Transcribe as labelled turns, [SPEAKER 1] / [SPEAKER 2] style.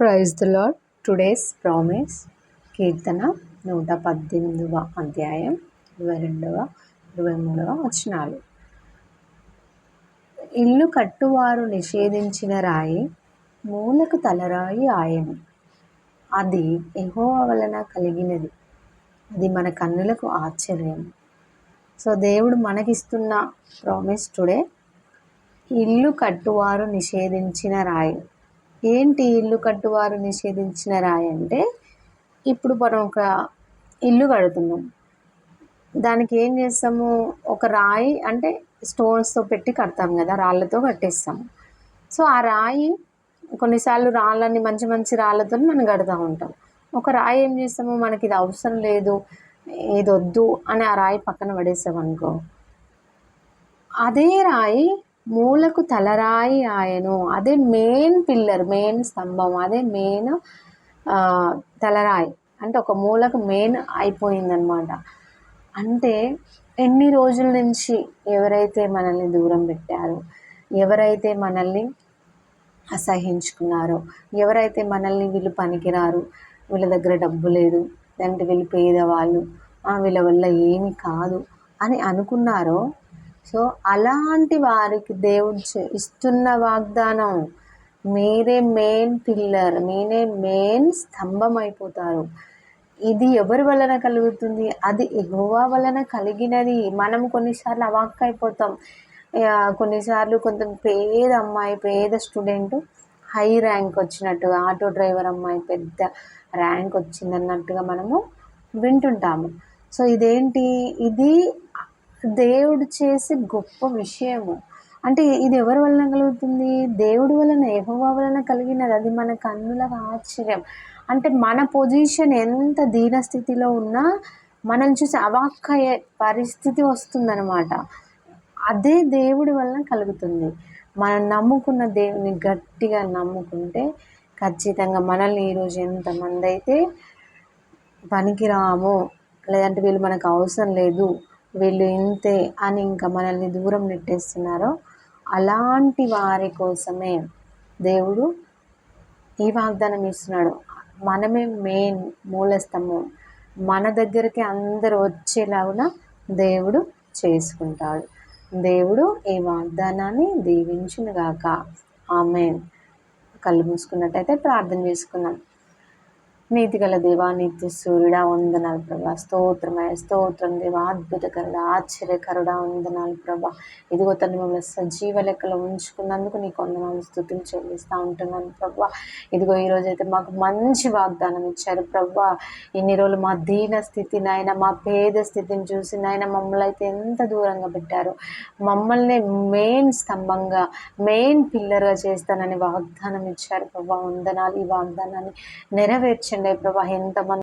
[SPEAKER 1] Praise the lord. Today's promise కీర్తన 118వ అధ్యాయం 22వ 23వ వచనాలు. ఇల్లు కట్టువారు నిషేధించిన రాయి మూలకు తలరాయి ఆయను. అది యెహోవా వలన కలిగినది, అది మన కన్నులకు ఆశ్చర్యం. సో దేవుడు మనకిస్తున్న ప్రామిస్ టుడే, ఇల్లు కట్టువారు నిషేధించిన రాయి. ఏంటి ఇల్లు కట్టువారు నిషేధించిన రాయి అంటే, ఇప్పుడు మనం ఒక ఇల్లు కడుతున్నాం, దానికి ఏం చేస్తాము, ఒక రాయి అంటే స్టోన్స్తో పెట్టి కడతాం కదా, రాళ్ళతో కట్టేస్తాము. సో ఆ రాయి కొన్నిసార్లు రాళ్ళని మంచి మంచి రాళ్ళతో మనం కడుతూ ఉంటాం. ఒక రాయి ఏం చేస్తాము, మనకి ఇది అవసరం లేదు, ఇది వద్దు అని ఆ రాయి పక్కన పడేస్తాం అనుకో, అదే రాయి మూలకు తలరాయి ఆయను. అదే మెయిన్ పిల్లర్, మెయిన్ స్తంభం, అదే మెయిన్ తలరాయి అంటే ఒక మూలకు మెయిన్ అయిపోయిందనమాట. అంటే ఎన్ని రోజుల నుంచి ఎవరైతే మనల్ని దూరం పెట్టారో, ఎవరైతే మనల్ని అసహించుకున్నారో, ఎవరైతే మనల్ని వీళ్ళు పనికిరారు, వీళ్ళ దగ్గర డబ్బు లేదు, లేదంటే వీళ్ళు పేదవాళ్ళు, వీళ్ళ వల్ల ఏమి కాదు అని అనుకున్నారో, సో అలాంటి వారికి దేవుడు ఇస్తున్న వాగ్దానం, మీరే మెయిన్ పిల్లర్, మీరే మెయిన్ స్తంభం అయిపోతారు. ఇది ఎవరి వలన కలుగుతుంది? అది యెహోవా వలన కలిగినది. మనం కొన్నిసార్లు అవాక్ అయిపోతాం. కొన్నిసార్లు కొంచెం పేద అమ్మాయి, పేద స్టూడెంట్ హై ర్యాంక్ వచ్చినట్టుగా, ఆటో డ్రైవర్ అమ్మాయి పెద్ద ర్యాంక్ వచ్చిందన్నట్టుగా మనము వింటుంటాము. సో ఇదేంటి, ఇది దేవుడు చేసే గొప్ప విషయము. అంటే ఇది ఎవరి వలన కలుగుతుంది? దేవుడి వలన, యెహోవా వలన కలిగినది. అది మన కన్నులకు ఆశ్చర్యం. అంటే మన పొజిషన్ ఎంత దీనస్థితిలో ఉన్నా మనం చూసి అవాక్కయ్యే పరిస్థితి వస్తుందన్నమాట. అదే దేవుడి వలన కలుగుతుంది. మనం నమ్ముకున్న దేవుని గట్టిగా నమ్ముకుంటే ఖచ్చితంగా మనల్ని ఈరోజు ఎంతమంది అయితే పనికిరాము, లేదంటే వీళ్ళు మనకు అవసరం లేదు, వీళ్ళు ఇంతే అని ఇంకా మనల్ని దూరం నెట్టేస్తున్నారో, అలాంటి వారి కోసమే దేవుడు ఈ వాగ్దానం ఇస్తున్నాడు. మనమే మెయిన్ మూలస్తంభం, మన దగ్గరికి అందరూ వచ్చేలాగా దేవుడు చేసుకుంటాడు. దేవుడు ఈ వాగ్దానాన్ని దీవించునుగాక. ఆమేన్. కళ్ళు మూసుకున్నట్టయితే ప్రార్థన చేసుకుందాం. నీతిగల దేవా, నిత్య సూర్యుడా, వందనాలు ప్రభా. స్తోత్రమయ, స్తోత్రం దేవా, అద్భుతకరుడా, ఆశ్చర్యకరుడా, వందనాలు ప్రభా. ఇదిగో తండ్రి, మమ్మల్ని సజీవ లెక్కలో ఉంచుకున్నందుకు నీకు వందనాలు, స్తుతులు చెల్లిస్తూ ఉంటున్నాను ప్రభా. ఇదిగో ఈరోజైతే మాకు మంచి వాగ్దానం ఇచ్చారు ప్రభా. ఇన్ని రోజులు మా దీన స్థితి నాయన, మా పేద స్థితిని చూసి నాయన మమ్మల్ని అయితే ఎంత దూరంగా పెట్టారు. మమ్మల్ని మెయిన్ స్తంభంగా, మెయిన్ పిల్లర్గా చేస్తానని వాగ్దానం ఇచ్చారు ప్రభా. వందనాలు. ఈ వాగ్దానాన్ని నెరవేర్చండి ప్రభా. ఎంతమంది